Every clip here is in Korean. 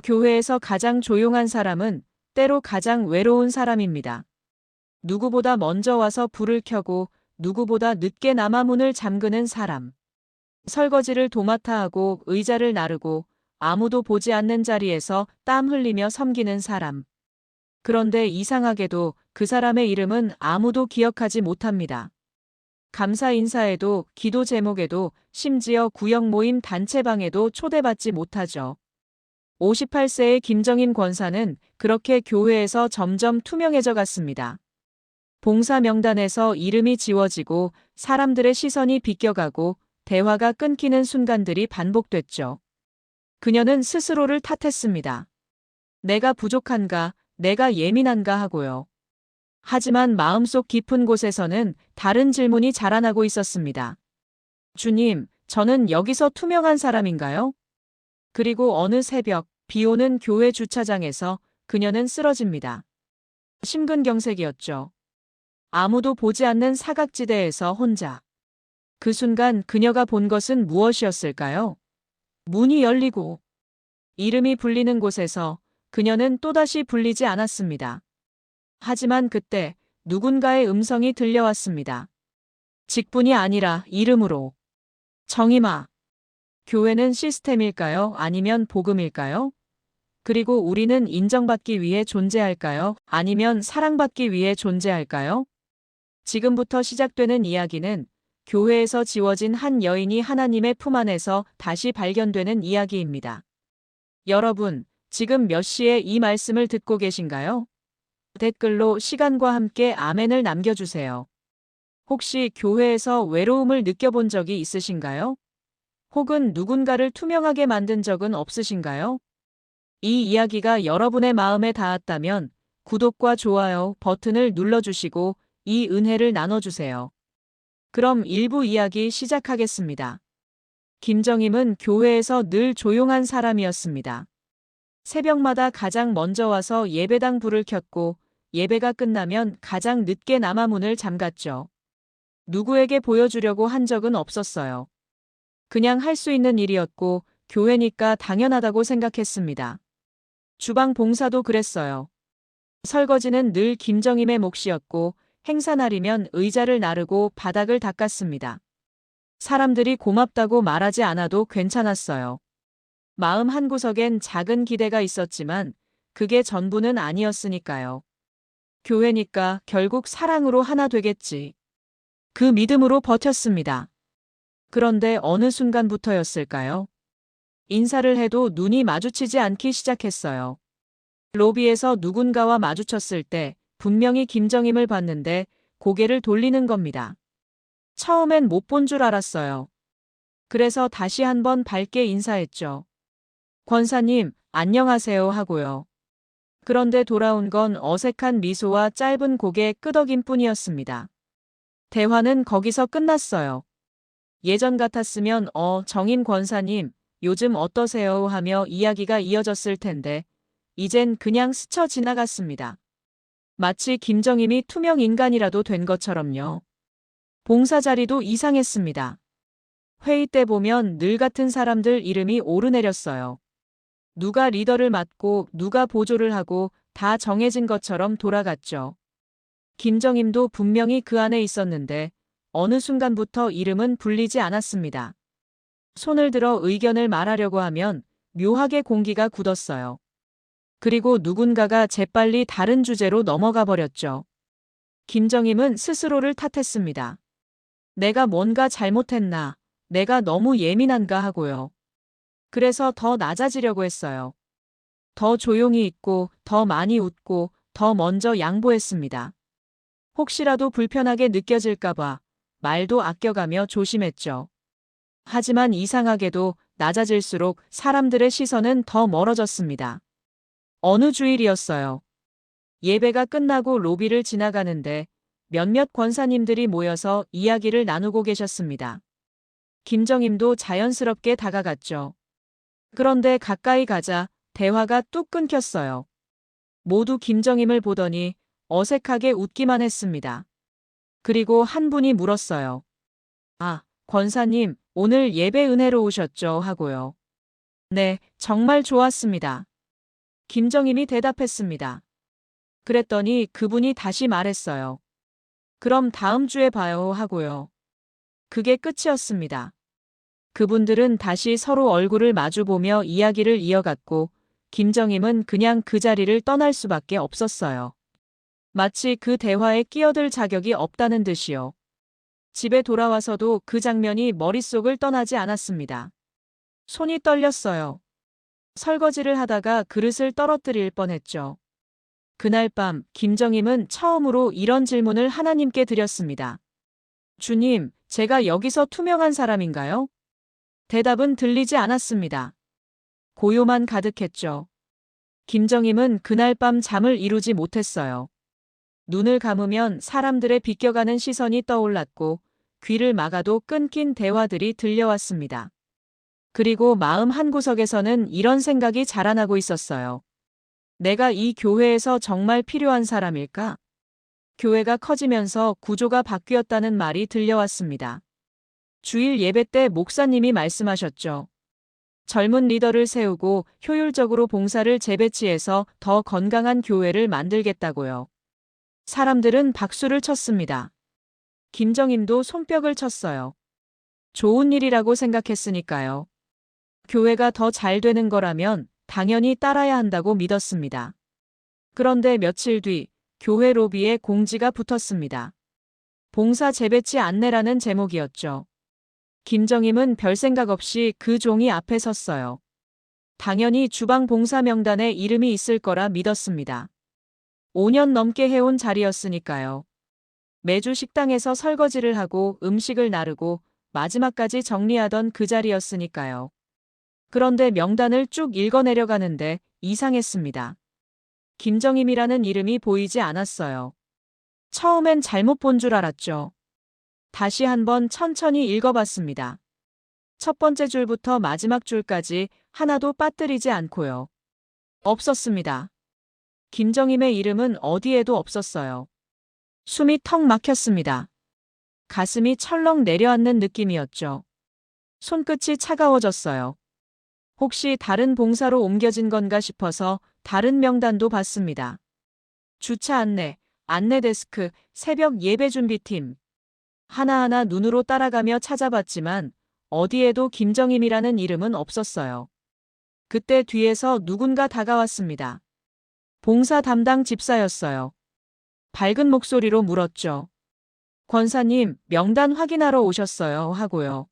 교회에서 가장 조용한 사람은 때로 가장 외로운 사람입니다. 누구보다 먼저 와서 불을 켜고 누구보다 늦게 남아 문을 잠그는 사람. 설거지를 도맡아 하고 의자를 나르고 아무도 보지 않는 자리에서 땀 흘리며 섬기는 사람. 그런데 이상하게도 그 사람의 이름은 아무도 기억하지 못합니다. 감사 인사에도 기도 제목에도 심지어 구역 모임 단체방에도 초대받지 못하죠. 58세의 김정임 권사는 그렇게 교회에서 점점 투명해져 갔습니다. 봉사 명단에서 이름이 지워지고 사람들의 시선이 비껴가고 대화가 끊기는 순간들이 반복됐죠. 그녀는 스스로를 탓했습니다. 내가 부족한가, 내가 예민한가 하고요. 하지만 마음속 깊은 곳에서는 다른 질문이 자라나고 있었습니다. 주님, 저는 여기서 투명한 사람인가요? 그리고 어느 새벽, 비 오는 교회 주차장에서 그녀는 쓰러집니다. 심근경색이었죠. 아무도 보지 않는 사각지대에서 혼자. 그 순간 그녀가 본 것은 무엇이었을까요? 문이 열리고 이름이 불리는 곳에서 그녀는 또다시 불리지 않았습니다. 하지만 그때 누군가의 음성이 들려왔습니다. 직분이 아니라 이름으로. 정임아. 교회는 시스템일까요? 아니면 복음일까요? 그리고 우리는 인정받기 위해 존재할까요? 아니면 사랑받기 위해 존재할까요? 지금부터 시작되는 이야기는 교회에서 지워진 한 여인이 하나님의 품 안에서 다시 발견되는 이야기입니다. 여러분, 지금 몇 시에 이 말씀을 듣고 계신가요? 댓글로 시간과 함께 아멘을 남겨주세요. 혹시 교회에서 외로움을 느껴본 적이 있으신가요? 혹은 누군가를 투명하게 만든 적은 없으신가요? 이 이야기가 여러분의 마음에 닿았다면 구독과 좋아요 버튼을 눌러주시고 이 은혜를 나눠주세요. 그럼 1부 이야기 시작하겠습니다. 김정임은 교회에서 늘 조용한 사람이었습니다. 새벽마다 가장 먼저 와서 예배당 불을 켰고 예배가 끝나면 가장 늦게 남아 문을 잠갔죠. 누구에게 보여주려고 한 적은 없었어요. 그냥 할 수 있는 일이었고 교회니까 당연하다고 생각했습니다. 주방 봉사도 그랬어요. 설거지는 늘 김정임의 몫이었고 행사날이면 의자를 나르고 바닥을 닦았습니다. 사람들이 고맙다고 말하지 않아도 괜찮았어요. 마음 한구석엔 작은 기대가 있었지만 그게 전부는 아니었으니까요. 교회니까 결국 사랑으로 하나 되겠지. 그 믿음으로 버텼습니다. 그런데 어느 순간부터였을까요? 인사를 해도 눈이 마주치지 않기 시작했어요. 로비에서 누군가와 마주쳤을 때 분명히 김정임을 봤는데 고개를 돌리는 겁니다. 처음엔 못 본 줄 알았어요. 그래서 다시 한번 밝게 인사했죠. 권사님, 안녕하세요 하고요. 그런데 돌아온 건 어색한 미소와 짧은 고개 끄덕임 뿐이었습니다. 대화는 거기서 끝났어요. 예전 같았으면 정임 권사님, 요즘 어떠세요 하며 이야기가 이어졌을 텐데 이젠 그냥 스쳐 지나갔습니다. 마치 김정임이 투명 인간이라도 된 것처럼요. 봉사 자리도 이상했습니다. 회의 때 보면 늘 같은 사람들 이름이 오르내렸어요. 누가 리더를 맡고 누가 보조를 하고 다 정해진 것처럼 돌아갔죠. 김정임도 분명히 그 안에 있었는데 어느 순간부터 이름은 불리지 않았습니다. 손을 들어 의견을 말하려고 하면 묘하게 공기가 굳었어요. 그리고 누군가가 재빨리 다른 주제로 넘어가 버렸죠. 김정임은 스스로를 탓했습니다. 내가 뭔가 잘못했나, 내가 너무 예민한가 하고요. 그래서 더 낮아지려고 했어요. 더 조용히 있고, 더 많이 웃고, 더 먼저 양보했습니다. 혹시라도 불편하게 느껴질까봐 말도 아껴가며 조심했죠. 하지만 이상하게도 낮아질수록 사람들의 시선은 더 멀어졌습니다. 어느 주일이었어요. 예배가 끝나고 로비를 지나가는데 몇몇 권사님들이 모여서 이야기를 나누고 계셨습니다. 김정임도 자연스럽게 다가갔죠. 그런데 가까이 가자 대화가 뚝 끊겼어요. 모두 김정임을 보더니 어색하게 웃기만 했습니다. 그리고 한 분이 물었어요. 아, 권사님, 오늘 예배 은혜로 오셨죠? 하고요. 네, 정말 좋았습니다. 김정임이 대답했습니다. 그랬더니 그분이 다시 말했어요. 그럼 다음 주에 봐요 하고요. 그게 끝이었습니다. 그분들은 다시 서로 얼굴을 마주보며 이야기를 이어갔고 김정임은 그냥 그 자리를 떠날 수밖에 없었어요. 마치 그 대화에 끼어들 자격이 없다는 듯이요. 집에 돌아와서도 그 장면이 머릿속을 떠나지 않았습니다. 손이 떨렸어요. 설거지를 하다가 그릇을 떨어뜨릴 뻔했죠. 그날 밤 김정임은 처음으로 이런 질문을 하나님께 드렸습니다. 주님, 제가 여기서 투명한 사람인가요? 대답은 들리지 않았습니다. 고요만 가득했죠. 김정임은 그날 밤 잠을 이루지 못했어요. 눈을 감으면 사람들의 비껴가는 시선이 떠올랐고 귀를 막아도 끊긴 대화들이 들려왔습니다. 그리고 마음 한구석에서는 이런 생각이 자라나고 있었어요. 내가 이 교회에서 정말 필요한 사람일까? 교회가 커지면서 구조가 바뀌었다는 말이 들려왔습니다. 주일 예배 때 목사님이 말씀하셨죠. 젊은 리더를 세우고 효율적으로 봉사를 재배치해서 더 건강한 교회를 만들겠다고요. 사람들은 박수를 쳤습니다. 김정임도 손뼉을 쳤어요. 좋은 일이라고 생각했으니까요. 교회가 더 잘 되는 거라면 당연히 따라야 한다고 믿었습니다. 그런데 며칠 뒤 교회 로비에 공지가 붙었습니다. 봉사 재배치 안내라는 제목이었죠. 김정임은 별 생각 없이 그 종이 앞에 섰어요. 당연히 주방 봉사 명단에 이름이 있을 거라 믿었습니다. 5년 넘게 해온 자리였으니까요. 매주 식당에서 설거지를 하고 음식을 나르고 마지막까지 정리하던 그 자리였으니까요. 그런데 명단을 쭉 읽어내려가는데 이상했습니다. 김정임이라는 이름이 보이지 않았어요. 처음엔 잘못 본 줄 알았죠. 다시 한번 천천히 읽어봤습니다. 첫 번째 줄부터 마지막 줄까지 하나도 빠뜨리지 않고요. 없었습니다. 김정임의 이름은 어디에도 없었어요. 숨이 턱 막혔습니다. 가슴이 철렁 내려앉는 느낌이었죠. 손끝이 차가워졌어요. 혹시 다른 봉사로 옮겨진 건가 싶어서 다른 명단도 봤습니다. 주차 안내, 안내 데스크, 새벽 예배 준비팀. 하나하나 눈으로 따라가며 찾아봤지만 어디에도 김정임이라는 이름은 없었어요. 그때 뒤에서 누군가 다가왔습니다. 봉사 담당 집사였어요. 밝은 목소리로 물었죠. 권사님, 명단 확인하러 오셨어요 하고요.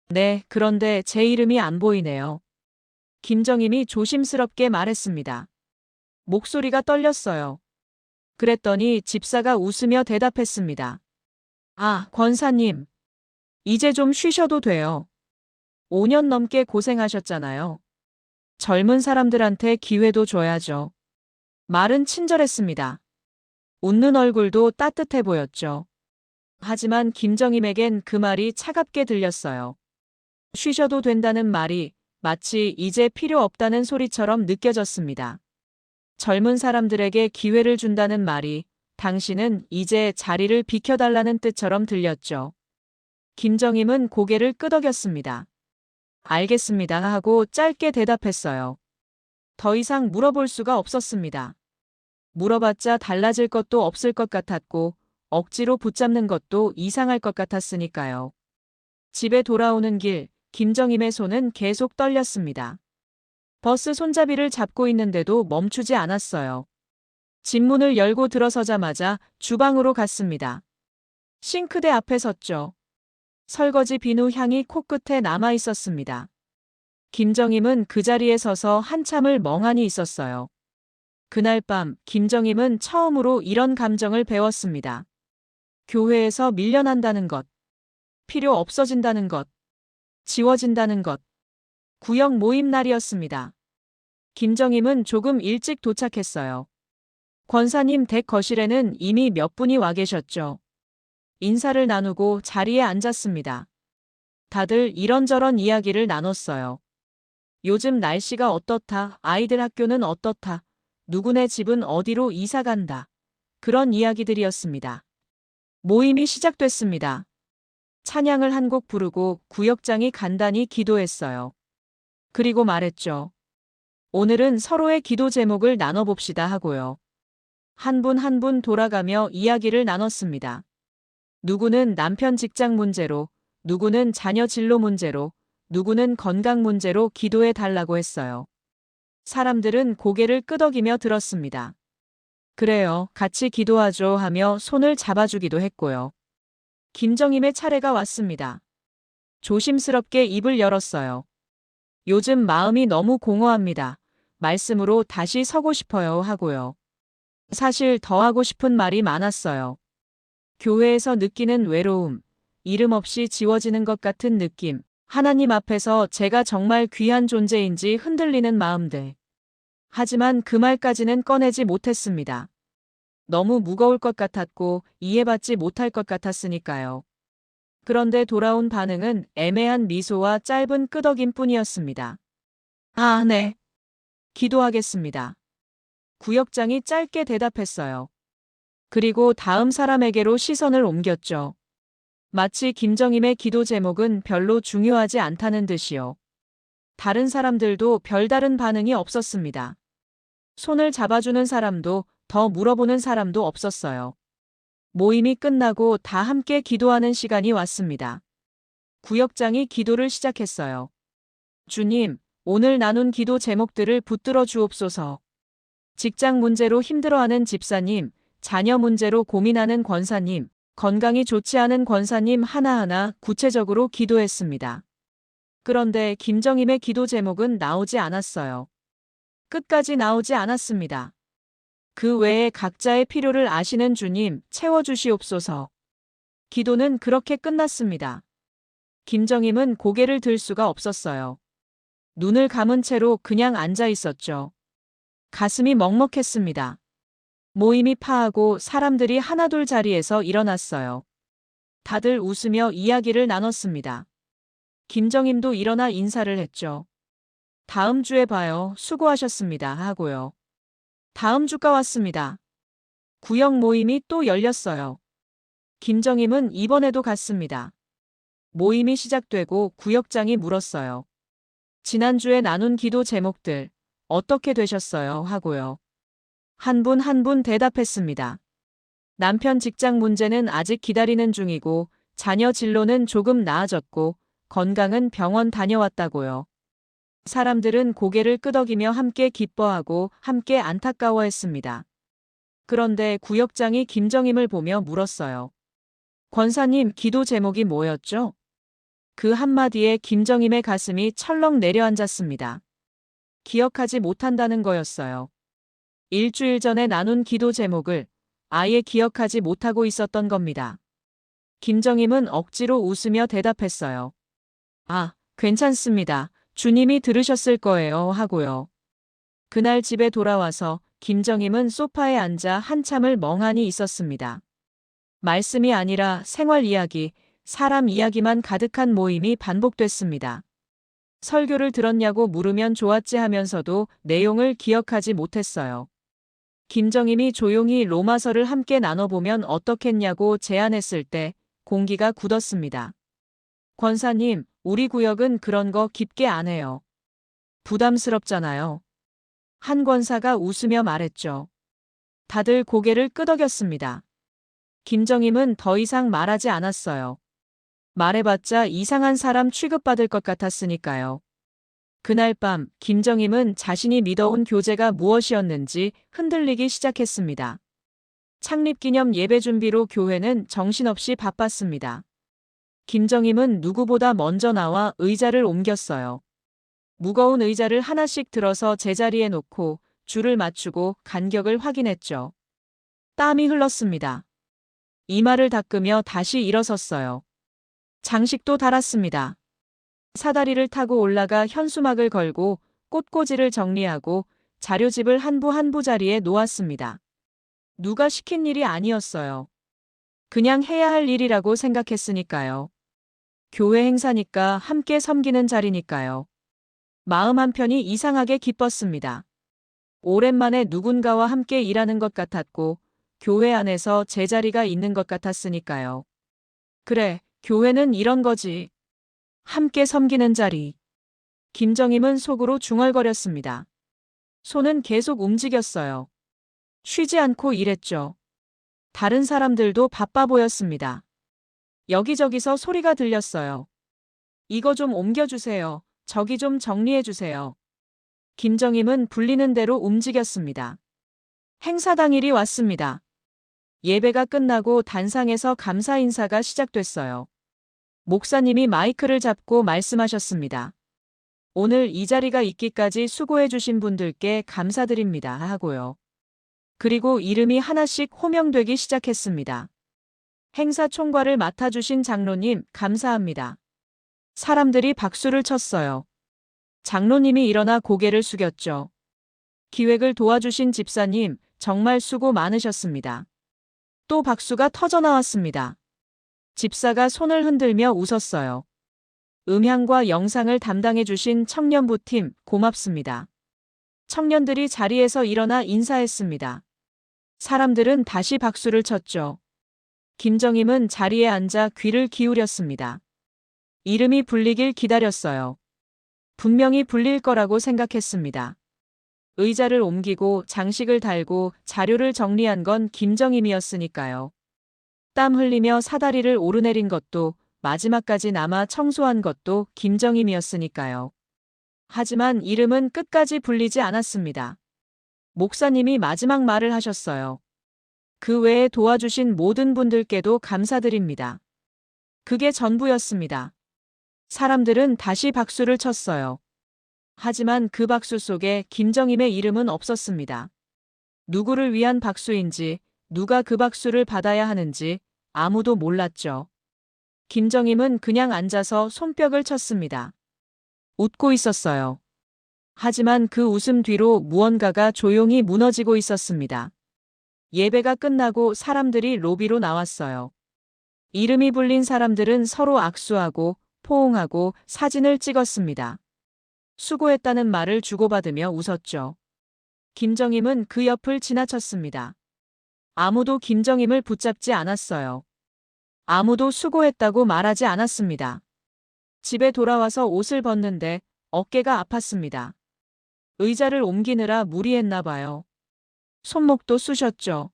네, 그런데 제 이름이 안 보이네요. 김정임이 조심스럽게 말했습니다. 목소리가 떨렸어요. 그랬더니 집사가 웃으며 대답했습니다. 아, 권사님. 이제 좀 쉬셔도 돼요. 5년 넘게 고생하셨잖아요. 젊은 사람들한테 기회도 줘야죠. 말은 친절했습니다. 웃는 얼굴도 따뜻해 보였죠. 하지만 김정임에겐 그 말이 차갑게 들렸어요. 쉬셔도 된다는 말이 마치 이제 필요 없다는 소리처럼 느껴졌습니다. 젊은 사람들에게 기회를 준다는 말이 당신은 이제 자리를 비켜달라는 뜻처럼 들렸죠. 김정임은 고개를 끄덕였습니다. 알겠습니다 하고 짧게 대답했어요. 더 이상 물어볼 수가 없었습니다. 물어봤자 달라질 것도 없을 것 같았고 억지로 붙잡는 것도 이상할 것 같았으니까요. 집에 돌아오는 길, 김정임의 손은 계속 떨렸습니다. 버스 손잡이를 잡고 있는데도 멈추지 않았어요. 집 문을 열고 들어서자마자 주방으로 갔습니다. 싱크대 앞에 섰죠. 설거지 비누 향이 코끝에 남아 있었습니다. 김정임은 그 자리에 서서 한참을 멍하니 있었어요. 그날 밤 김정임은 처음으로 이런 감정을 배웠습니다. 교회에서 밀려난다는 것, 필요 없어진다는 것, 지워진다는 것. 구역 모임 날이었습니다. 김정임은 조금 일찍 도착했어요. 권사님 댁 거실에는 이미 몇 분이 와 계셨죠. 인사를 나누고 자리에 앉았습니다. 다들 이런저런 이야기를 나눴어요. 요즘 날씨가 어떻다, 아이들 학교는 어떻다, 누구네 집은 어디로 이사 간다. 그런 이야기들이었습니다. 모임이 시작됐습니다. 찬양을 한 곡 부르고 구역장이 간단히 기도했어요. 그리고 말했죠. 오늘은 서로의 기도 제목을 나눠봅시다 하고요. 한 분 한 분 돌아가며 이야기를 나눴습니다. 누구는 남편 직장 문제로, 누구는 자녀 진로 문제로, 누구는 건강 문제로 기도해 달라고 했어요. 사람들은 고개를 끄덕이며 들었습니다. 그래요, 같이 기도하죠 하며 손을 잡아주기도 했고요. 김정임의 차례가 왔습니다. 조심스럽게 입을 열었어요. 요즘 마음이 너무 공허합니다. 말씀으로 다시 서고 싶어요 하고요. 사실 더 하고 싶은 말이 많았어요. 교회에서 느끼는 외로움, 이름 없이 지워지는 것 같은 느낌, 하나님 앞에서 제가 정말 귀한 존재인지 흔들리는 마음들. 하지만 그 말까지는 꺼내지 못했습니다. 너무 무거울 것 같았고 이해받지 못할 것 같았으니까요. 그런데 돌아온 반응은 애매한 미소와 짧은 끄덕임 뿐이었습니다. 아, 네. 기도하겠습니다. 구역장이 짧게 대답했어요. 그리고 다음 사람에게로 시선을 옮겼죠. 마치 김정임의 기도 제목은 별로 중요하지 않다는 듯이요. 다른 사람들도 별다른 반응이 없었습니다. 손을 잡아주는 사람도 더 물어보는 사람도 없었어요. 모임이 끝나고 다 함께 기도하는 시간이 왔습니다. 구역장이 기도를 시작했어요. 주님, 오늘 나눈 기도 제목들을 붙들어 주옵소서. 직장 문제로 힘들어하는 집사님, 자녀 문제로 고민하는 권사님, 건강이 좋지 않은 권사님 하나하나 구체적으로 기도했습니다. 그런데 김정임의 기도 제목은 나오지 않았어요. 끝까지 나오지 않았습니다. 그 외에 각자의 필요를 아시는 주님, 채워주시옵소서. 기도는 그렇게 끝났습니다. 김정임은 고개를 들 수가 없었어요. 눈을 감은 채로 그냥 앉아 있었죠. 가슴이 먹먹했습니다. 모임이 파하고 사람들이 하나둘 자리에서 일어났어요. 다들 웃으며 이야기를 나눴습니다. 김정임도 일어나 인사를 했죠. 다음 주에 봐요. 수고하셨습니다. 하고요. 다음 주가 왔습니다. 구역 모임이 또 열렸어요. 김정임은 이번에도 갔습니다. 모임이 시작되고 구역장이 물었어요. 지난주에 나눈 기도 제목들 어떻게 되셨어요? 하고요. 한 분 한 분 대답했습니다. 남편 직장 문제는 아직 기다리는 중이고 자녀 진로는 조금 나아졌고 건강은 병원 다녀왔다고요. 사람들은 고개를 끄덕이며 함께 기뻐하고 함께 안타까워했습니다. 그런데 구역장이 김정임을 보며 물었어요. 권사님, 기도 제목이 뭐였죠? 그 한마디에 김정임의 가슴이 철렁 내려앉았습니다. 기억하지 못한다는 거였어요. 일주일 전에 나눈 기도 제목을 아예 기억하지 못하고 있었던 겁니다. 김정임은 억지로 웃으며 대답했어요. 아, 괜찮습니다. 주님이 들으셨을 거예요. 하고요. 그날 집에 돌아와서 김정임은 소파에 앉아 한참을 멍하니 있었습니다. 말씀이 아니라 생활 이야기, 사람 이야기만 가득한 모임이 반복됐습니다. 설교를 들었냐고 물으면 좋았지 하면서도 내용을 기억하지 못했어요. 김정임이 조용히 로마서를 함께 나눠보면 어떻겠냐고 제안했을 때 공기가 굳었습니다. 권사님, 우리 구역은 그런 거 깊게 안 해요. 부담스럽잖아요. 한 권사가 웃으며 말했죠. 다들 고개를 끄덕였습니다. 김정임은 더 이상 말하지 않았어요. 말해봤자 이상한 사람 취급받을 것 같았으니까요. 그날 밤 김정임은 자신이 믿어온 교제가 무엇이었는지 흔들리기 시작했습니다. 창립기념 예배 준비로 교회는 정신없이 바빴습니다. 김정임은 누구보다 먼저 나와 의자를 옮겼어요. 무거운 의자를 하나씩 들어서 제자리에 놓고 줄을 맞추고 간격을 확인했죠. 땀이 흘렀습니다. 이마를 닦으며 다시 일어섰어요. 장식도 달았습니다. 사다리를 타고 올라가 현수막을 걸고 꽃꽂이를 정리하고 자료집을 한 부 한 부 자리에 놓았습니다. 누가 시킨 일이 아니었어요. 그냥 해야 할 일이라고 생각했으니까요. 교회 행사니까 함께 섬기는 자리니까요. 마음 한편이 이상하게 기뻤습니다. 오랜만에 누군가와 함께 일하는 것 같았고 교회 안에서 제자리가 있는 것 같았으니까요. 그래, 교회는 이런 거지. 함께 섬기는 자리. 김정임은 속으로 중얼거렸습니다. 손은 계속 움직였어요. 쉬지 않고 일했죠. 다른 사람들도 바빠 보였습니다. 여기저기서 소리가 들렸어요. 이거 좀 옮겨주세요. 저기 좀 정리해주세요. 김정임은 불리는 대로 움직였습니다. 행사 당일이 왔습니다. 예배가 끝나고 단상에서 감사 인사가 시작됐어요. 목사님이 마이크를 잡고 말씀하셨습니다. 오늘 이 자리가 있기까지 수고해주신 분들께 감사드립니다 하고요. 그리고 이름이 하나씩 호명되기 시작했습니다. 행사 총괄을 맡아주신 장로님 감사합니다. 사람들이 박수를 쳤어요. 장로님이 일어나 고개를 숙였죠. 기획을 도와주신 집사님 정말 수고 많으셨습니다. 또 박수가 터져나왔습니다. 집사가 손을 흔들며 웃었어요. 음향과 영상을 담당해주신 청년부팀 고맙습니다. 청년들이 자리에서 일어나 인사했습니다. 사람들은 다시 박수를 쳤죠. 김정임은 자리에 앉아 귀를 기울였습니다. 이름이 불리길 기다렸어요. 분명히 불릴 거라고 생각했습니다. 의자를 옮기고 장식을 달고 자료를 정리한 건 김정임이었으니까요. 땀 흘리며 사다리를 오르내린 것도 마지막까지 남아 청소한 것도 김정임이었으니까요. 하지만 이름은 끝까지 불리지 않았습니다. 목사님이 마지막 말을 하셨어요. 그 외에 도와주신 모든 분들께도 감사드립니다. 그게 전부였습니다. 사람들은 다시 박수를 쳤어요. 하지만 그 박수 속에 김정임의 이름은 없었습니다. 누구를 위한 박수인지, 누가 그 박수를 받아야 하는지 아무도 몰랐죠. 김정임은 그냥 앉아서 손뼉을 쳤습니다. 웃고 있었어요. 하지만 그 웃음 뒤로 무언가가 조용히 무너지고 있었습니다. 예배가 끝나고 사람들이 로비로 나왔어요. 이름이 불린 사람들은 서로 악수하고 포옹하고 사진을 찍었습니다. 수고했다는 말을 주고받으며 웃었죠. 김정임은 그 옆을 지나쳤습니다. 아무도 김정임을 붙잡지 않았어요. 아무도 수고했다고 말하지 않았습니다. 집에 돌아와서 옷을 벗는데 어깨가 아팠습니다. 의자를 옮기느라 무리했나 봐요. 손목도 쑤셨죠.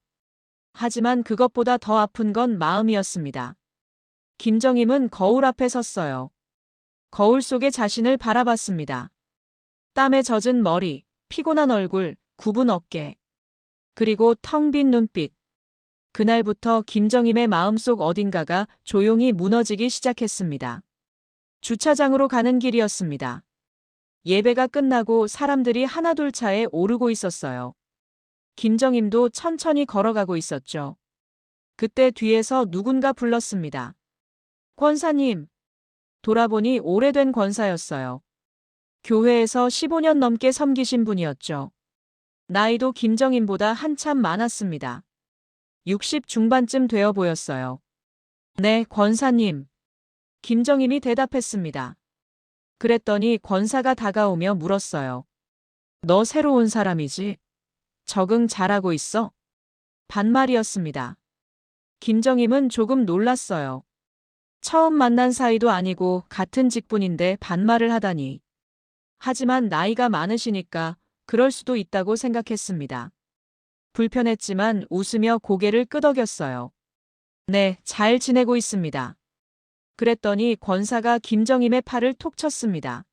하지만 그것보다 더 아픈 건 마음이었습니다. 김정임은 거울 앞에 섰어요. 거울 속에 자신을 바라봤습니다. 땀에 젖은 머리, 피곤한 얼굴, 굽은 어깨, 그리고 텅 빈 눈빛. 그날부터 김정임의 마음속 어딘가가 조용히 무너지기 시작했습니다. 주차장으로 가는 길이었습니다. 예배가 끝나고 사람들이 하나둘 차에 오르고 있었어요. 김정임도 천천히 걸어가고 있었죠. 그때 뒤에서 누군가 불렀습니다. 권사님. 돌아보니 오래된 권사였어요. 교회에서 15년 넘게 섬기신 분이었죠. 나이도 김정임보다 한참 많았습니다. 60 중반쯤 되어 보였어요. 네, 권사님. 김정임이 대답했습니다. 그랬더니 권사가 다가오며 물었어요. 너 새로 온 사람이지? 적응 잘하고 있어? 반말이었습니다. 김정임은 조금 놀랐어요. 처음 만난 사이도 아니고 같은 직분인데 반말을 하다니. 하지만 나이가 많으시니까 그럴 수도 있다고 생각했습니다. 불편했지만 웃으며 고개를 끄덕였어요. 네, 잘 지내고 있습니다. 그랬더니 권사가 김정임의 팔을 톡 쳤습니다.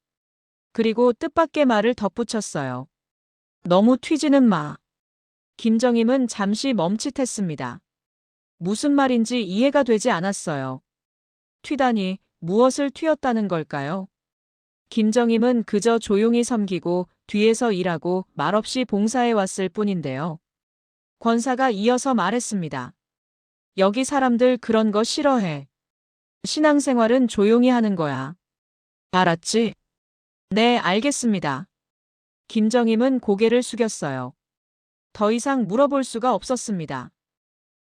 그리고 뜻밖의 말을 덧붙였어요. 너무 튀지는 마. 김정임은 잠시 멈칫했습니다. 무슨 말인지 이해가 되지 않았어요. 튀다니 무엇을 튀었다는 걸까요? 김정임은 그저 조용히 섬기고 뒤에서 일하고 말없이 봉사해 왔을 뿐인데요. 권사가 이어서 말했습니다. 여기 사람들 그런 거 싫어해. 신앙생활은 조용히 하는 거야. 알았지? 네, 알겠습니다. 김정임은 고개를 숙였어요. 더 이상 물어볼 수가 없었습니다.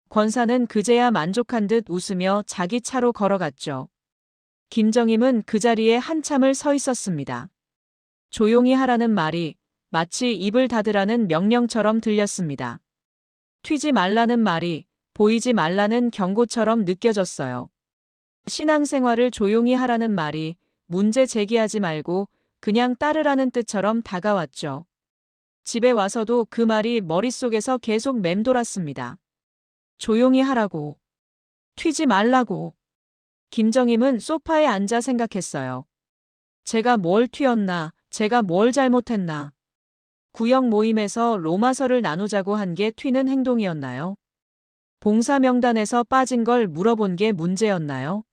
권사는 그제야 만족한 듯 웃으며 자기 차로 걸어갔죠. 김정임은 그 자리에 한참을 서 있었습니다. 조용히 하라는 말이 마치 입을 닫으라는 명령처럼 들렸습니다. 튀지 말라는 말이 보이지 말라는 경고처럼 느껴졌어요. 신앙생활을 조용히 하라는 말이 문제 제기하지 말고 그냥 따르라는 뜻처럼 다가왔죠. 집에 와서도 그 말이 머릿속에서 계속 맴돌았습니다. 조용히 하라고. 튀지 말라고. 김정임은 소파에 앉아 생각했어요. 제가 뭘 튀었나, 제가 뭘 잘못했나. 구역 모임에서 로마서를 나누자고 한 게 튀는 행동이었나요? 봉사 명단에서 빠진 걸 물어본 게 문제였나요?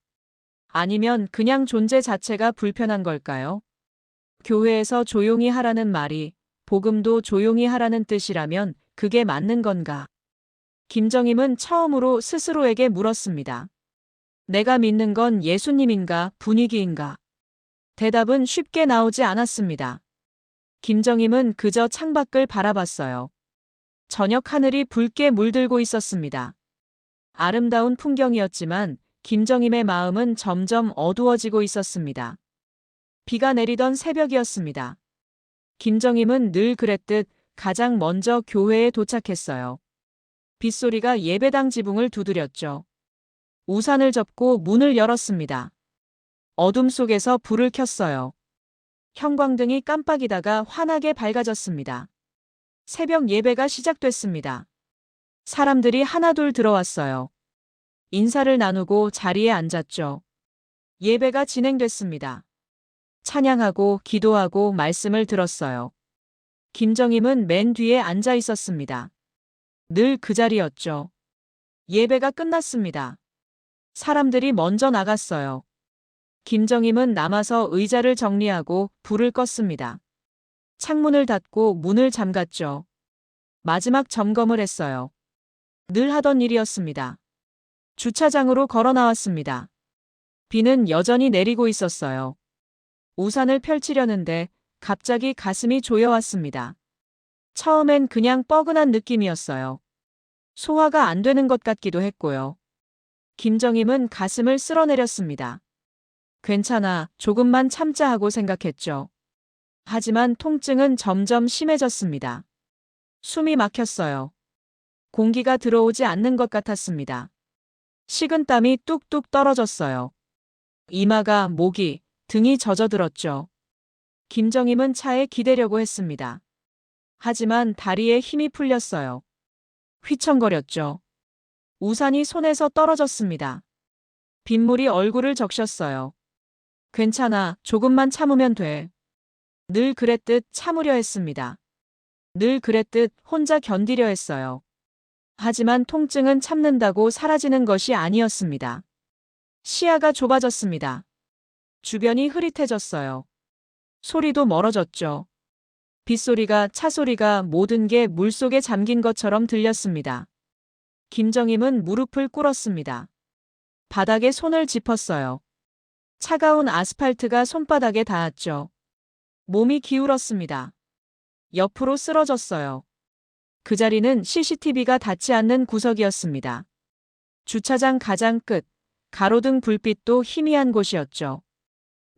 아니면 그냥 존재 자체가 불편한 걸까요? 교회에서 조용히 하라는 말이 복음도 조용히 하라는 뜻이라면 그게 맞는 건가? 김정임은 처음으로 스스로에게 물었습니다. 내가 믿는 건 예수님인가 분위기인가? 대답은 쉽게 나오지 않았습니다. 김정임은 그저 창밖을 바라봤어요. 저녁 하늘이 붉게 물들고 있었습니다. 아름다운 풍경이었지만 김정임의 마음은 점점 어두워지고 있었습니다. 비가 내리던 새벽이었습니다. 김정임은 늘 그랬듯 가장 먼저 교회에 도착했어요. 빗소리가 예배당 지붕을 두드렸죠. 우산을 접고 문을 열었습니다. 어둠 속에서 불을 켰어요. 형광등이 깜빡이다가 환하게 밝아졌습니다. 새벽 예배가 시작됐습니다. 사람들이 하나둘 들어왔어요. 인사를 나누고 자리에 앉았죠. 예배가 진행됐습니다. 찬양하고 기도하고 말씀을 들었어요. 김정임은 맨 뒤에 앉아 있었습니다. 늘 그 자리였죠. 예배가 끝났습니다. 사람들이 먼저 나갔어요. 김정임은 남아서 의자를 정리하고 불을 껐습니다. 창문을 닫고 문을 잠갔죠. 마지막 점검을 했어요. 늘 하던 일이었습니다. 주차장으로 걸어 나왔습니다. 비는 여전히 내리고 있었어요. 우산을 펼치려는데 갑자기 가슴이 조여왔습니다. 처음엔 그냥 뻐근한 느낌이었어요. 소화가 안 되는 것 같기도 했고요. 김정임은 가슴을 쓸어내렸습니다. 괜찮아, 조금만 참자 하고 생각했죠. 하지만 통증은 점점 심해졌습니다. 숨이 막혔어요. 공기가 들어오지 않는 것 같았습니다. 식은땀이 뚝뚝 떨어졌어요. 이마가, 목이, 등이 젖어들었죠. 김정임은 차에 기대려고 했습니다. 하지만 다리에 힘이 풀렸어요. 휘청거렸죠. 우산이 손에서 떨어졌습니다. 빗물이 얼굴을 적셨어요. 괜찮아, 조금만 참으면 돼. 늘 그랬듯 참으려 했습니다. 늘 그랬듯 혼자 견디려 했어요. 하지만 통증은 참는다고 사라지는 것이 아니었습니다. 시야가 좁아졌습니다. 주변이 흐릿해졌어요. 소리도 멀어졌죠. 빗소리가, 차소리가 모든 게 물속에 잠긴 것처럼 들렸습니다. 김정임은 무릎을 꿇었습니다. 바닥에 손을 짚었어요. 차가운 아스팔트가 손바닥에 닿았죠. 몸이 기울었습니다. 옆으로 쓰러졌어요. 그 자리는 CCTV가 닿지 않는 구석이었습니다. 주차장 가장 끝, 가로등 불빛도 희미한 곳이었죠.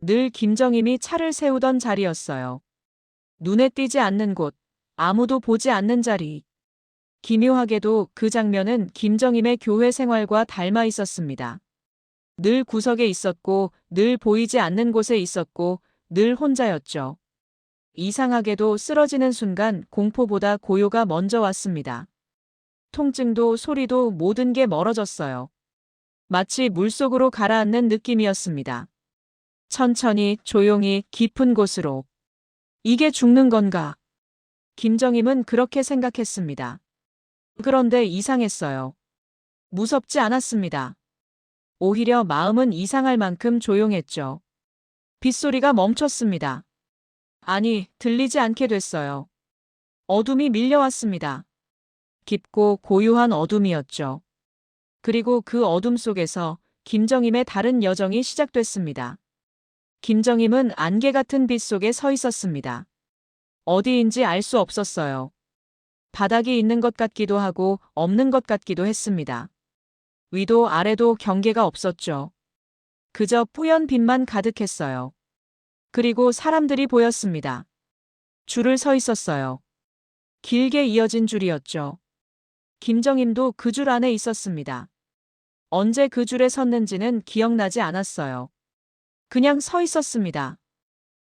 늘 김정임이 차를 세우던 자리였어요. 눈에 띄지 않는 곳, 아무도 보지 않는 자리. 기묘하게도 그 장면은 김정임의 교회 생활과 닮아 있었습니다. 늘 구석에 있었고, 늘 보이지 않는 곳에 있었고, 늘 혼자였죠. 이상하게도 쓰러지는 순간 공포보다 고요가 먼저 왔습니다. 통증도 소리도 모든 게 멀어졌어요. 마치 물속으로 가라앉는 느낌이었습니다. 천천히, 조용히, 깊은 곳으로. 이게 죽는 건가? 김정임은 그렇게 생각했습니다. 그런데 이상했어요. 무섭지 않았습니다. 오히려 마음은 이상할 만큼 조용했죠. 빗소리가 멈췄습니다. 아니, 들리지 않게 됐어요. 어둠이 밀려왔습니다. 깊고 고요한 어둠이었죠. 그리고 그 어둠 속에서 김정임의 다른 여정이 시작됐습니다. 김정임은 안개 같은 빛 속에 서 있었습니다. 어디인지 알 수 없었어요. 바닥이 있는 것 같기도 하고 없는 것 같기도 했습니다. 위도 아래도 경계가 없었죠. 그저 뿌연 빛만 가득했어요. 그리고 사람들이 보였습니다. 줄을 서 있었어요. 길게 이어진 줄이었죠. 김정임도 그 줄 안에 있었습니다. 언제 그 줄에 섰는지는 기억나지 않았어요. 그냥 서 있었습니다.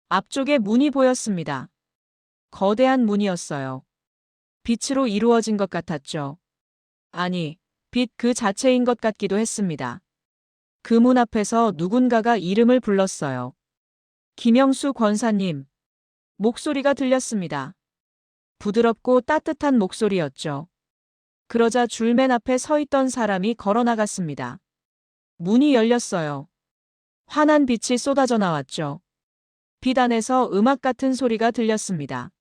앞쪽에 문이 보였습니다. 거대한 문이었어요. 빛으로 이루어진 것 같았죠. 아니, 빛 그 자체인 것 같기도 했습니다. 그 문 앞에서 누군가가 이름을 불렀어요. 김영수 권사님. 목소리가 들렸습니다. 부드럽고 따뜻한 목소리였죠. 그러자 줄맨 앞에 서 있던 사람이 걸어 나갔습니다. 문이 열렸어요. 환한 빛이 쏟아져 나왔죠. 빛 안에서 음악 같은 소리가 들렸습니다.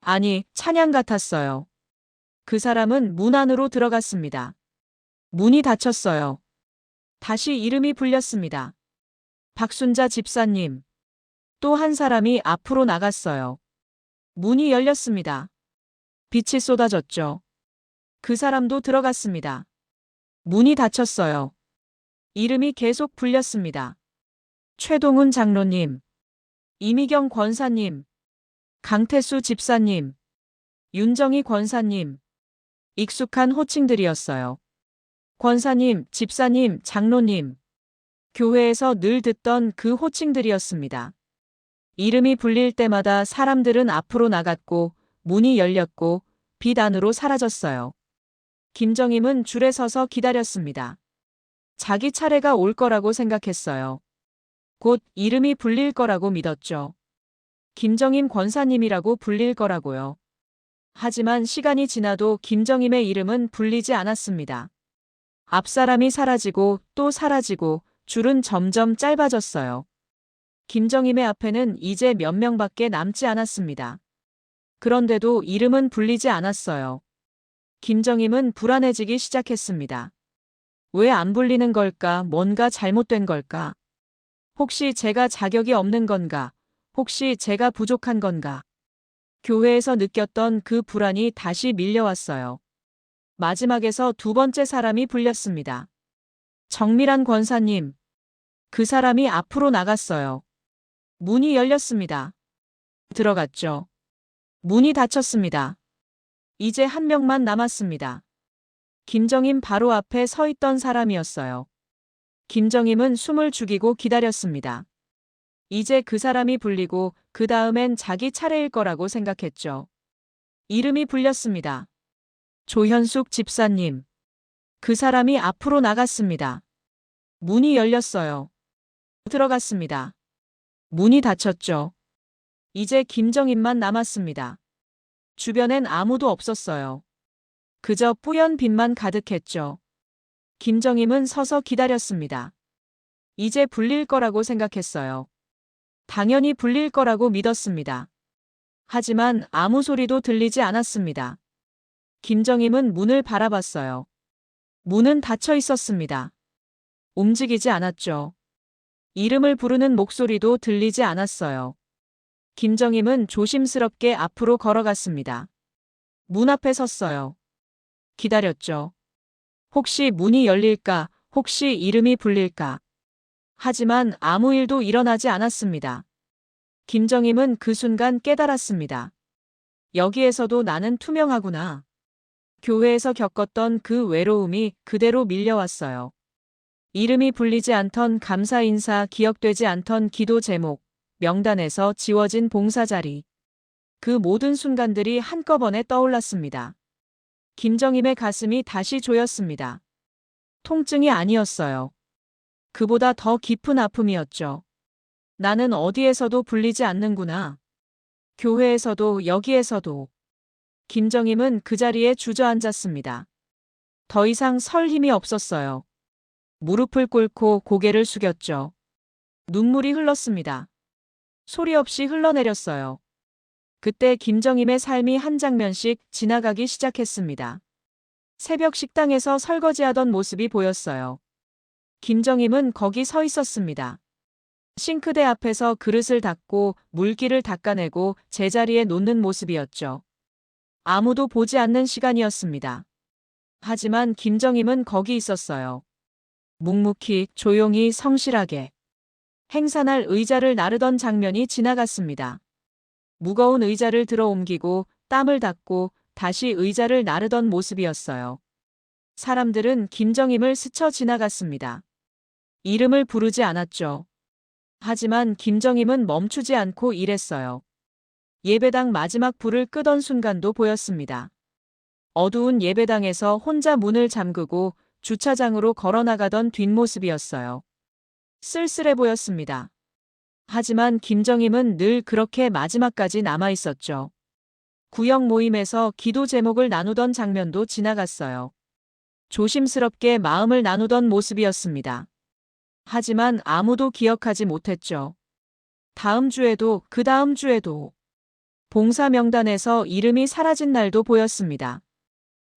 아니, 찬양 같았어요. 그 사람은 문 안으로 들어갔습니다. 문이 닫혔어요. 다시 이름이 불렸습니다. 박순자 집사님. 또 한 사람이 앞으로 나갔어요. 문이 열렸습니다. 빛이 쏟아졌죠. 그 사람도 들어갔습니다. 문이 닫혔어요. 이름이 계속 불렸습니다. 최동훈 장로님, 이미경 권사님, 강태수 집사님, 윤정희 권사님. 익숙한 호칭들이었어요. 권사님, 집사님, 장로님. 교회에서 늘 듣던 그 호칭들이었습니다. 이름이 불릴 때마다 사람들은 앞으로 나갔고 문이 열렸고 빛 안으로 사라졌어요. 김정임은 줄에 서서 기다렸습니다. 자기 차례가 올 거라고 생각했어요. 곧 이름이 불릴 거라고 믿었죠. 김정임 권사님이라고 불릴 거라고요. 하지만 시간이 지나도 김정임의 이름은 불리지 않았습니다. 앞사람이 사라지고 또 사라지고 줄은 점점 짧아졌어요. 김정임의 앞에는 이제 몇 명밖에 남지 않았습니다. 그런데도 이름은 불리지 않았어요. 김정임은 불안해지기 시작했습니다. 왜 안 불리는 걸까? 뭔가 잘못된 걸까? 혹시 제가 자격이 없는 건가? 혹시 제가 부족한 건가? 교회에서 느꼈던 그 불안이 다시 밀려왔어요. 마지막에서 두 번째 사람이 불렸습니다. 정밀한 권사님. 그 사람이 앞으로 나갔어요. 문이 열렸습니다. 들어갔죠. 문이 닫혔습니다. 이제 한 명만 남았습니다. 김정임 바로 앞에 서 있던 사람이었어요. 김정임은 숨을 죽이고 기다렸습니다. 이제 그 사람이 불리고 그 다음엔 자기 차례일 거라고 생각했죠. 이름이 불렸습니다. 조현숙 집사님. 그 사람이 앞으로 나갔습니다. 문이 열렸어요. 들어갔습니다. 문이 닫혔죠. 이제 김정임만 남았습니다. 주변엔 아무도 없었어요. 그저 뿌연 빛만 가득했죠. 김정임은 서서 기다렸습니다. 이제 불릴 거라고 생각했어요. 당연히 불릴 거라고 믿었습니다. 하지만 아무 소리도 들리지 않았습니다. 김정임은 문을 바라봤어요. 문은 닫혀 있었습니다. 움직이지 않았죠. 이름을 부르는 목소리도 들리지 않았어요. 김정임은 조심스럽게 앞으로 걸어갔습니다. 문 앞에 섰어요. 기다렸죠. 혹시 문이 열릴까? 혹시 이름이 불릴까? 하지만 아무 일도 일어나지 않았습니다. 김정임은 그 순간 깨달았습니다. 여기에서도 나는 투명하구나. 교회에서 겪었던 그 외로움이 그대로 밀려왔어요. 이름이 불리지 않던 감사 인사, 기억되지 않던 기도 제목, 명단에서 지워진 봉사 자리. 그 모든 순간들이 한꺼번에 떠올랐습니다. 김정임의 가슴이 다시 조였습니다. 통증이 아니었어요. 그보다 더 깊은 아픔이었죠. 나는 어디에서도 불리지 않는구나. 교회에서도 여기에서도. 김정임은 그 자리에 주저앉았습니다. 더 이상 설 힘이 없었어요. 무릎을 꿇고 고개를 숙였죠. 눈물이 흘렀습니다. 소리 없이 흘러내렸어요. 그때 김정임의 삶이 한 장면씩 지나가기 시작했습니다. 새벽 식당에서 설거지하던 모습이 보였어요. 김정임은 거기 서 있었습니다. 싱크대 앞에서 그릇을 닦고 물기를 닦아내고 제자리에 놓는 모습이었죠. 아무도 보지 않는 시간이었습니다. 하지만 김정임은 거기 있었어요. 묵묵히, 조용히, 성실하게. 행사날 의자를 나르던 장면이 지나갔습니다. 무거운 의자를 들어 옮기고 땀을 닦고 다시 의자를 나르던 모습이었어요. 사람들은 김정임을 스쳐 지나갔습니다. 이름을 부르지 않았죠. 하지만 김정임은 멈추지 않고 일했어요. 예배당 마지막 불을 끄던 순간도 보였습니다. 어두운 예배당에서 혼자 문을 잠그고 주차장으로 걸어나가던 뒷모습이었어요. 쓸쓸해 보였습니다. 하지만 김정임은 늘 그렇게 마지막까지 남아 있었죠. 구역 모임에서 기도 제목을 나누던 장면도 지나갔어요. 조심스럽게 마음을 나누던 모습이었습니다. 하지만 아무도 기억하지 못했죠. 다음 주에도 그 다음 주에도 봉사 명단에서 이름이 사라진 날도 보였습니다.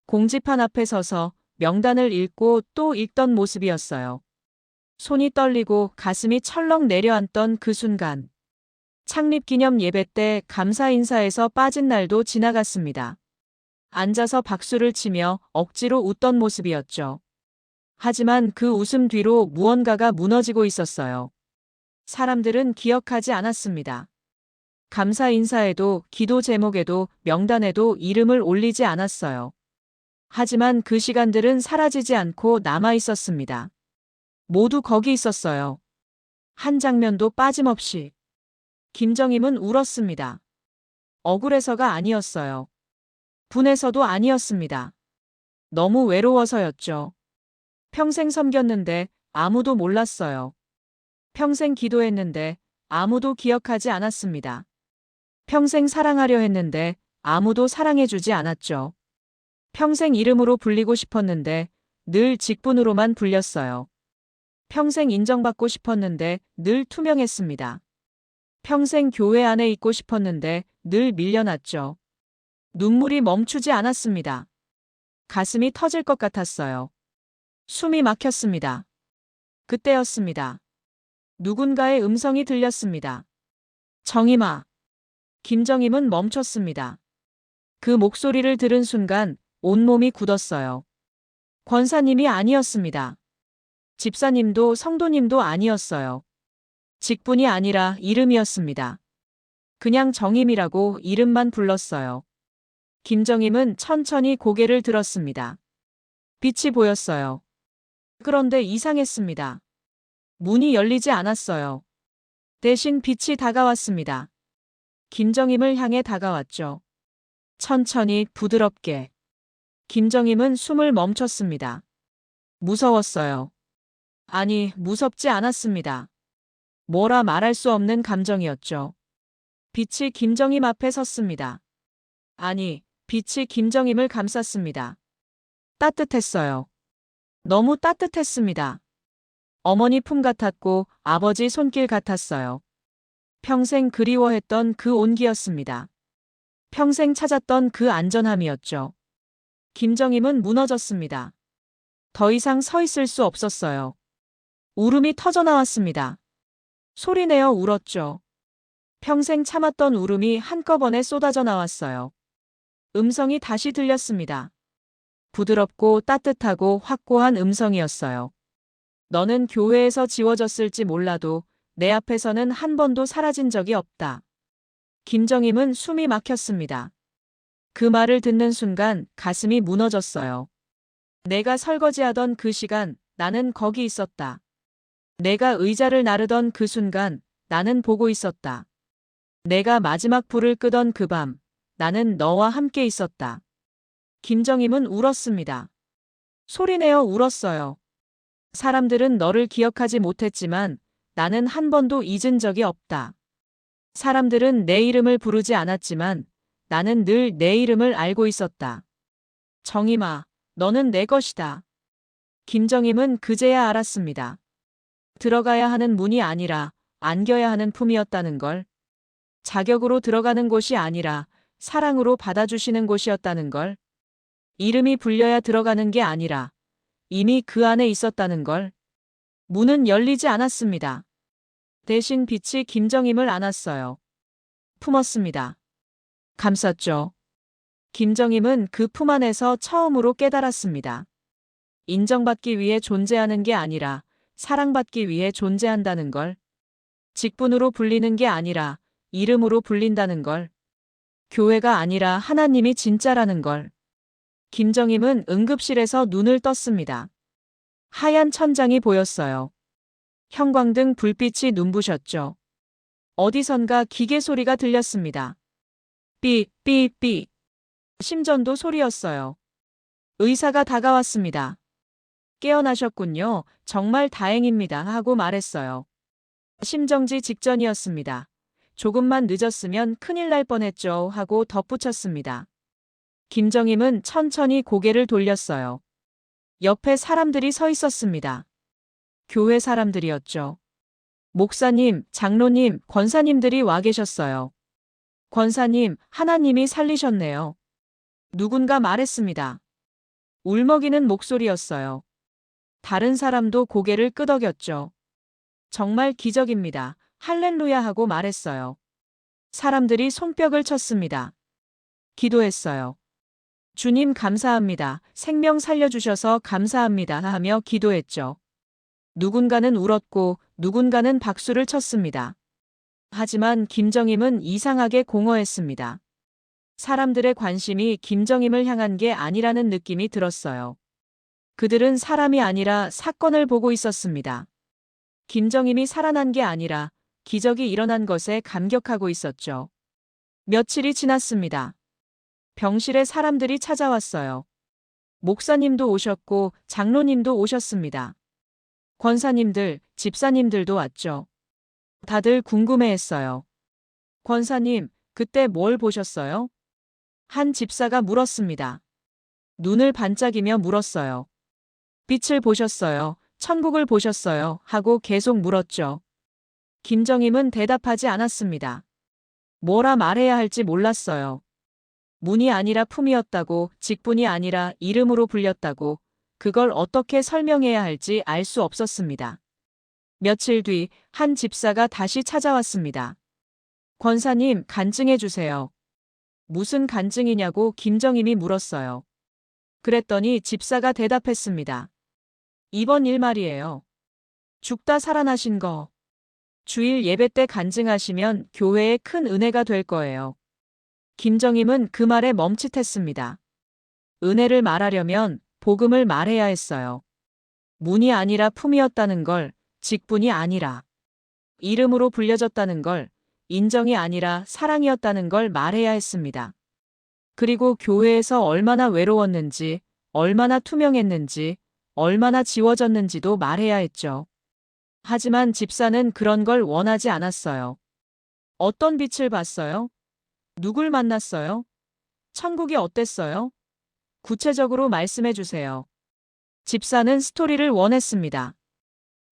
공지판 앞에 서서 명단을 읽고 또 읽던 모습이었어요. 손이 떨리고 가슴이 철렁 내려앉던 그 순간. 창립기념 예배 때 감사 인사에서 빠진 날도 지나갔습니다. 앉아서 박수를 치며 억지로 웃던 모습이었죠. 하지만 그 웃음 뒤로 무언가가 무너지고 있었어요. 사람들은 기억하지 않았습니다. 감사 인사에도 기도 제목에도 명단에도 이름을 올리지 않았어요. 하지만 그 시간들은 사라지지 않고 남아 있었습니다. 모두 거기 있었어요. 한 장면도 빠짐없이. 김정임은 울었습니다. 억울해서가 아니었어요. 분해서도 아니었습니다. 너무 외로워서였죠. 평생 섬겼는데 아무도 몰랐어요. 평생 기도했는데 아무도 기억하지 않았습니다. 평생 사랑하려 했는데 아무도 사랑해주지 않았죠. 평생 이름으로 불리고 싶었는데 늘 직분으로만 불렸어요. 평생 인정받고 싶었는데 늘 투명했습니다. 평생 교회 안에 있고 싶었는데 늘 밀려났죠. 눈물이 멈추지 않았습니다. 가슴이 터질 것 같았어요. 숨이 막혔습니다. 그때였습니다. 누군가의 음성이 들렸습니다. 정임아. 김정임은 멈췄습니다. 그 목소리를 들은 순간 온몸이 굳었어요. 권사님이 아니었습니다. 집사님도 성도님도 아니었어요. 직분이 아니라 이름이었습니다. 그냥 정임이라고 이름만 불렀어요. 김정임은 천천히 고개를 들었습니다. 빛이 보였어요. 그런데 이상했습니다. 문이 열리지 않았어요. 대신 빛이 다가왔습니다. 김정임을 향해 다가왔죠. 천천히 부드럽게. 김정임은 숨을 멈췄습니다. 무서웠어요. 아니, 무섭지 않았습니다. 뭐라 말할 수 없는 감정이었죠. 빛이 김정임 앞에 섰습니다. 아니, 빛이 김정임을 감쌌습니다. 따뜻했어요. 너무 따뜻했습니다. 어머니 품 같았고 아버지 손길 같았어요. 평생 그리워했던 그 온기였습니다. 평생 찾았던 그 안전함이었죠. 김정임은 무너졌습니다. 더 이상 서 있을 수 없었어요. 울음이 터져나왔습니다. 소리내어 울었죠. 평생 참았던 울음이 한꺼번에 쏟아져 나왔어요. 음성이 다시 들렸습니다. 부드럽고 따뜻하고 확고한 음성이었어요. 너는 교회에서 지워졌을지 몰라도 내 앞에서는 한 번도 사라진 적이 없다. 김정임은 숨이 막혔습니다. 그 말을 듣는 순간 가슴이 무너졌어요. 내가 설거지하던 그 시간 나는 거기 있었다. 내가 의자를 나르던 그 순간 나는 보고 있었다. 내가 마지막 불을 끄던 그 밤 나는 너와 함께 있었다. 김정임은 울었습니다. 소리내어 울었어요. 사람들은 너를 기억하지 못했지만 나는 한 번도 잊은 적이 없다. 사람들은 내 이름을 부르지 않았지만 나는 늘 내 이름을 알고 있었다. 정임아, 너는 내 것이다. 김정임은 그제야 알았습니다. 들어가야 하는 문이 아니라 안겨야 하는 품이었다는 걸. 자격으로 들어가는 곳이 아니라 사랑으로 받아주시는 곳이었다는 걸. 이름이 불려야 들어가는 게 아니라 이미 그 안에 있었다는 걸. 문은 열리지 않았습니다. 대신 빛이 김정임을 안았어요. 품었습니다. 감쌌죠. 김정임은 그 품 안에서 처음으로 깨달았습니다. 인정받기 위해 존재하는 게 아니라 사랑받기 위해 존재한다는 걸. 직분으로 불리는 게 아니라 이름으로 불린다는 걸. 교회가 아니라 하나님이 진짜라는 걸. 김정임은 응급실에서 눈을 떴습니다. 하얀 천장이 보였어요. 형광등 불빛이 눈부셨죠. 어디선가 기계 소리가 들렸습니다. 삐. 심전도 소리였어요. 의사가 다가왔습니다. 깨어나셨군요. 정말 다행입니다. 하고 말했어요. 심정지 직전이었습니다. 조금만 늦었으면 큰일 날 뻔했죠. 하고 덧붙였습니다. 김정임은 천천히 고개를 돌렸어요. 옆에 사람들이 서 있었습니다. 교회 사람들이었죠. 목사님, 장로님, 권사님들이 와 계셨어요. 권사님, 하나님이 살리셨네요. 누군가 말했습니다. 울먹이는 목소리였어요. 다른 사람도 고개를 끄덕였죠. 정말 기적입니다. 할렐루야 하고 말했어요. 사람들이 손뼉을 쳤습니다. 기도했어요. 주님 감사합니다. 생명 살려주셔서 감사합니다 하며 기도했죠. 누군가는 울었고 누군가는 박수를 쳤습니다. 하지만 김정임은 이상하게 공허했습니다. 사람들의 관심이 김정임을 향한 게 아니라는 느낌이 들었어요. 그들은 사람이 아니라 사건을 보고 있었습니다. 김정임이 살아난 게 아니라 기적이 일어난 것에 감격하고 있었죠. 며칠이 지났습니다. 병실에 사람들이 찾아왔어요. 목사님도 오셨고 장로님도 오셨습니다. 권사님들, 집사님들도 왔죠. 다들 궁금해했어요. 권사님, 그때 뭘 보셨어요? 한 집사가 물었습니다. 눈을 반짝이며 물었어요. 빛을 보셨어요? 천국을 보셨어요? 하고 계속 물었죠. 김정임은 대답하지 않았습니다. 뭐라 말해야 할지 몰랐어요. 문이 아니라 품이었다고, 직분이 아니라 이름으로 불렸다고, 그걸 어떻게 설명해야 할지 알 수 없었습니다. 며칠 뒤 한 집사가 다시 찾아왔습니다. 권사님, 간증해 주세요. 무슨 간증이냐고 김정임이 물었어요. 그랬더니 집사가 대답했습니다. 이번 일 말이에요. 죽다 살아나신 거. 주일 예배 때 간증하시면 교회에 큰 은혜가 될 거예요. 김정임은 그 말에 멈칫했습니다. 은혜를 말하려면 복음을 말해야 했어요. 문이 아니라 품이었다는 걸, 직분이 아니라 이름으로 불려졌다는 걸, 인정이 아니라 사랑이었다는 걸 말해야 했습니다. 그리고 교회에서 얼마나 외로웠는지, 얼마나 투명했는지, 얼마나 지워졌는지도 말해야 했죠. 하지만 집사는 그런 걸 원하지 않았어요. 어떤 빛을 봤어요? 누굴 만났어요? 천국이 어땠어요? 구체적으로 말씀해 주세요. 집사는 스토리를 원했습니다.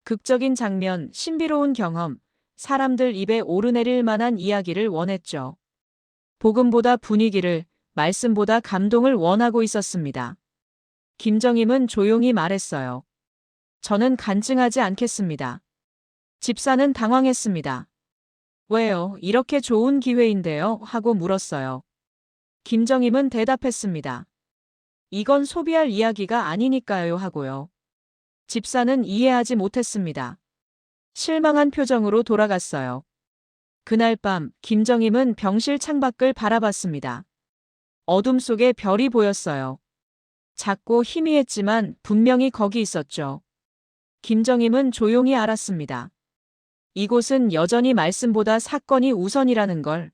극적인 장면, 신비로운 경험, 사람들 입에 오르내릴 만한 이야기를 원했죠. 복음보다 분위기를, 말씀보다 감동을 원하고 있었습니다. 김정임은 조용히 말했어요. 저는 간증하지 않겠습니다. 집사는 당황했습니다. 왜요? 이렇게 좋은 기회인데요? 하고 물었어요. 김정임은 대답했습니다. 이건 소비할 이야기가 아니니까요 하고요. 집사는 이해하지 못했습니다. 실망한 표정으로 돌아갔어요. 그날 밤 김정임은 병실 창밖을 바라봤습니다. 어둠 속에 별이 보였어요. 작고 희미했지만 분명히 거기 있었죠. 김정임은 조용히 알았습니다. 이곳은 여전히 말씀보다 사건이 우선이라는 걸,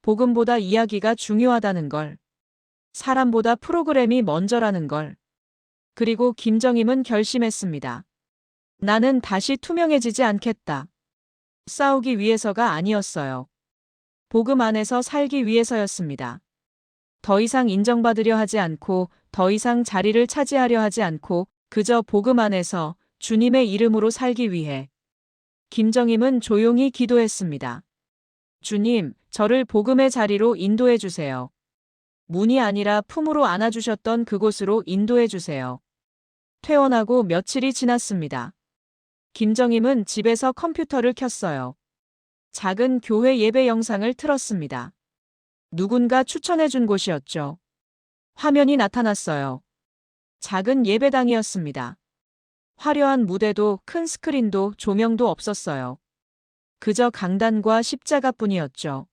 복음보다 이야기가 중요하다는 걸, 사람보다 프로그램이 먼저라는 걸. 그리고 김정임은 결심했습니다. 나는 다시 투명해지지 않겠다. 싸우기 위해서가 아니었어요. 복음 안에서 살기 위해서였습니다. 더 이상 인정받으려 하지 않고, 더 이상 자리를 차지하려 하지 않고, 그저 복음 안에서 주님의 이름으로 살기 위해. 김정임은 조용히 기도했습니다. 주님, 저를 복음의 자리로 인도해 주세요. 문이 아니라 품으로 안아주셨던 그곳으로 인도해 주세요. 퇴원하고 며칠이 지났습니다. 김정임은 집에서 컴퓨터를 켰어요. 작은 교회 예배 영상을 틀었습니다. 누군가 추천해 준 곳이었죠. 화면이 나타났어요. 작은 예배당이었습니다. 화려한 무대도 큰 스크린도 조명도 없었어요. 그저 강단과 십자가뿐이었죠.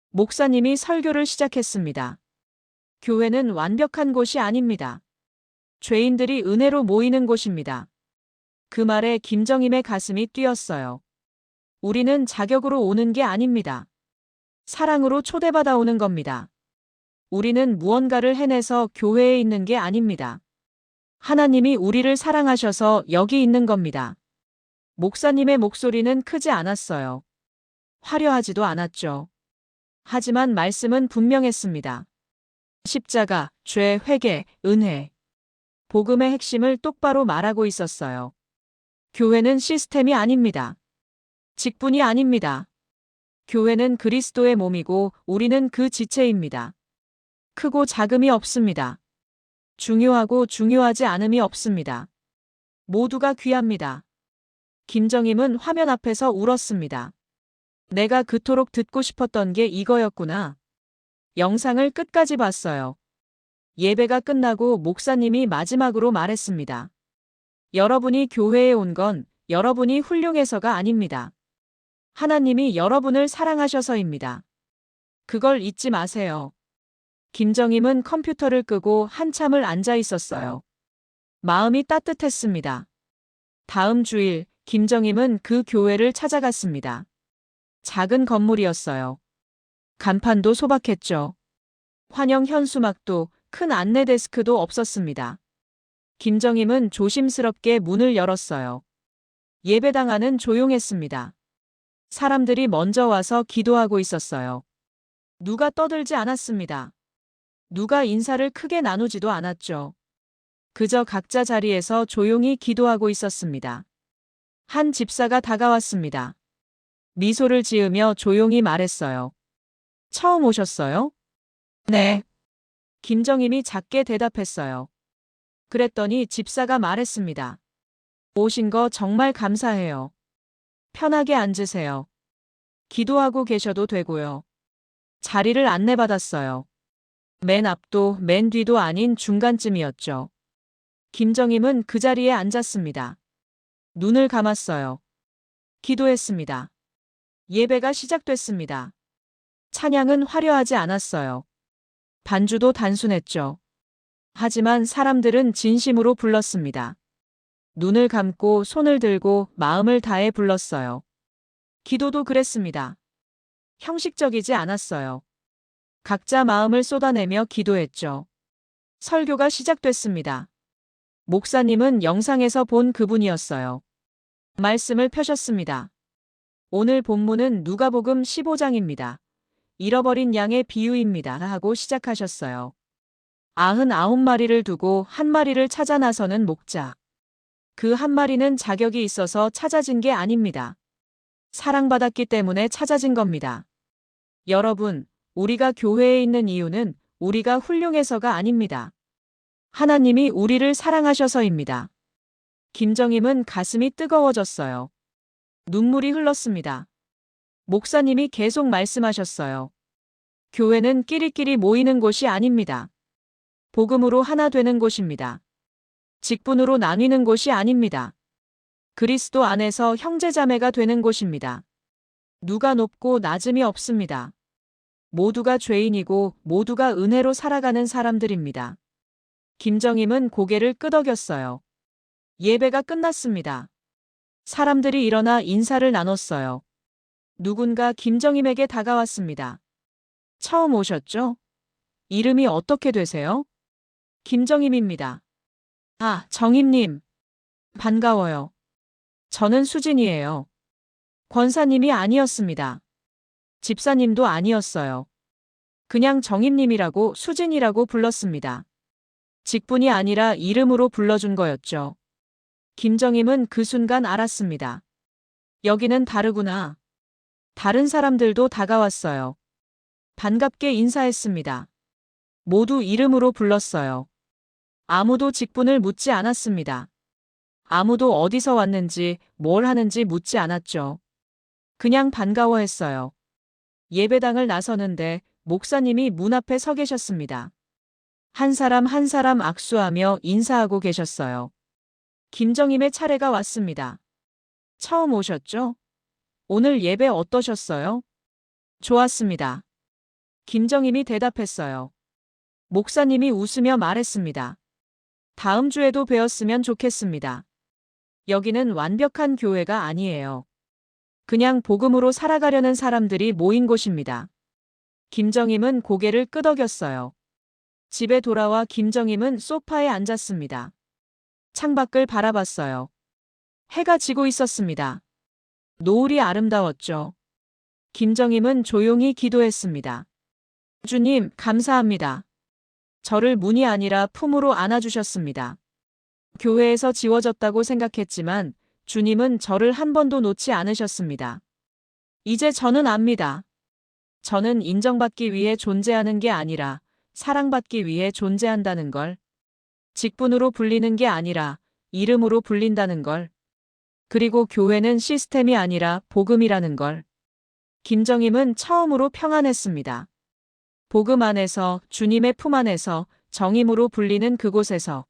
목사님이 설교를 시작했습니다. 교회는 완벽한 곳이 아닙니다. 죄인들이 은혜로 모이는 곳입니다. 그 말에 김정임의 가슴이 뛰었어요. 우리는 자격으로 오는 게 아닙니다. 사랑으로 초대받아 오는 겁니다. 우리는 무언가를 해내서 교회에 있는 게 아닙니다. 하나님이 우리를 사랑하셔서 여기 있는 겁니다. 목사님의 목소리는 크지 않았어요. 화려하지도 않았죠. 하지만 말씀은 분명했습니다. 십자가, 죄, 회개, 은혜. 복음의 핵심을 똑바로 말하고 있었어요. 교회는 시스템이 아닙니다. 직분이 아닙니다. 교회는 그리스도의 몸이고 우리는 그 지체입니다. 크고 작음이 없습니다. 중요하고 중요하지 않음이 없습니다. 모두가 귀합니다. 김정임은 화면 앞에서 울었습니다. 내가 그토록 듣고 싶었던 게 이거였구나. 영상을 끝까지 봤어요. 예배가 끝나고 목사님이 마지막으로 말했습니다. 여러분이 교회에 온 건 여러분이 훌륭해서가 아닙니다. 하나님이 여러분을 사랑하셔서입니다. 그걸 잊지 마세요. 김정임은 컴퓨터를 끄고 한참을 앉아 있었어요. 마음이 따뜻했습니다. 다음 주일 김정임은 그 교회를 찾아갔습니다. 작은 건물이었어요. 간판도 소박했죠. 환영 현수막도 큰 안내 데스크도 없었습니다. 김정임은 조심스럽게 문을 열었어요. 예배당 안은 조용했습니다. 사람들이 먼저 와서 기도하고 있었어요. 누가 떠들지 않았습니다. 누가 인사를 크게 나누지도 않았죠. 그저 각자 자리에서 조용히 기도하고 있었습니다. 한 집사가 다가왔습니다. 미소를 지으며 조용히 말했어요. 처음 오셨어요? 네. 김정임이 작게 대답했어요. 그랬더니 집사가 말했습니다. 오신 거 정말 감사해요. 편하게 앉으세요. 기도하고 계셔도 되고요. 자리를 안내받았어요. 맨 앞도 맨 뒤도 아닌 중간쯤이었죠. 김정임은 그 자리에 앉았습니다. 눈을 감았어요. 기도했습니다. 예배가 시작됐습니다. 찬양은 화려하지 않았어요. 반주도 단순했죠. 하지만 사람들은 진심으로 불렀습니다. 눈을 감고 손을 들고 마음을 다해 불렀어요. 기도도 그랬습니다. 형식적이지 않았어요. 각자 마음을 쏟아내며 기도했죠. 설교가 시작됐습니다. 목사님은 영상에서 본 그분이었어요. 말씀을 펴셨습니다. 오늘 본문은 누가복음 15장입니다. 잃어버린 양의 비유입니다. 하고 시작하셨어요. 99마리를 두고 한 마리를 찾아 나서는 목자. 그 한 마리는 자격이 있어서 찾아진 게 아닙니다. 사랑받았기 때문에 찾아진 겁니다. 여러분, 우리가 교회에 있는 이유는 우리가 훌륭해서가 아닙니다. 하나님이 우리를 사랑하셔서입니다. 김정임은 가슴이 뜨거워졌어요. 눈물이 흘렀습니다. 목사님이 계속 말씀하셨어요. 교회는 끼리끼리 모이는 곳이 아닙니다. 복음으로 하나 되는 곳입니다. 직분으로 나뉘는 곳이 아닙니다. 그리스도 안에서 형제자매가 되는 곳입니다. 누가 높고 낮음이 없습니다. 모두가 죄인이고 모두가 은혜로 살아가는 사람들입니다. 김정임은 고개를 끄덕였어요. 예배가 끝났습니다. 사람들이 일어나 인사를 나눴어요. 누군가 김정임에게 다가왔습니다. 처음 오셨죠? 이름이 어떻게 되세요? 김정임입니다. 아, 정임님. 반가워요. 저는 수진이에요. 권사님이 아니었습니다. 집사님도 아니었어요. 그냥 정임님이라고 수진이라고 불렀습니다. 직분이 아니라 이름으로 불러준 거였죠. 김정임은 그 순간 알았습니다. 여기는 다르구나. 다른 사람들도 다가왔어요. 반갑게 인사했습니다. 모두 이름으로 불렀어요. 아무도 직분을 묻지 않았습니다. 아무도 어디서 왔는지 뭘 하는지 묻지 않았죠. 그냥 반가워했어요. 예배당을 나서는데 목사님이 문 앞에 서 계셨습니다. 한 사람 한 사람 악수하며 인사하고 계셨어요. 김정임의 차례가 왔습니다. 처음 오셨죠? 오늘 예배 어떠셨어요? 좋았습니다. 김정임이 대답했어요. 목사님이 웃으며 말했습니다. 다음 주에도 뵈었으면 좋겠습니다. 여기는 완벽한 교회가 아니에요. 그냥 복음으로 살아가려는 사람들이 모인 곳입니다. 김정임은 고개를 끄덕였어요. 집에 돌아와 김정임은 소파에 앉았습니다. 창밖을 바라봤어요. 해가 지고 있었습니다. 노을이 아름다웠죠. 김정임은 조용히 기도했습니다. 주님, 감사합니다. 저를 문이 아니라 품으로 안아주셨습니다. 교회에서 지워졌다고 생각했지만 주님은 저를 한 번도 놓지 않으셨습니다. 이제 저는 압니다. 저는 인정받기 위해 존재하는 게 아니라 사랑받기 위해 존재한다는 걸. 직분으로 불리는 게 아니라 이름으로 불린다는 걸. 그리고 교회는 시스템이 아니라 복음이라는 걸. 김정임은 처음으로 평안했습니다. 복음 안에서, 주님의 품 안에서, 정임으로 불리는 그곳에서.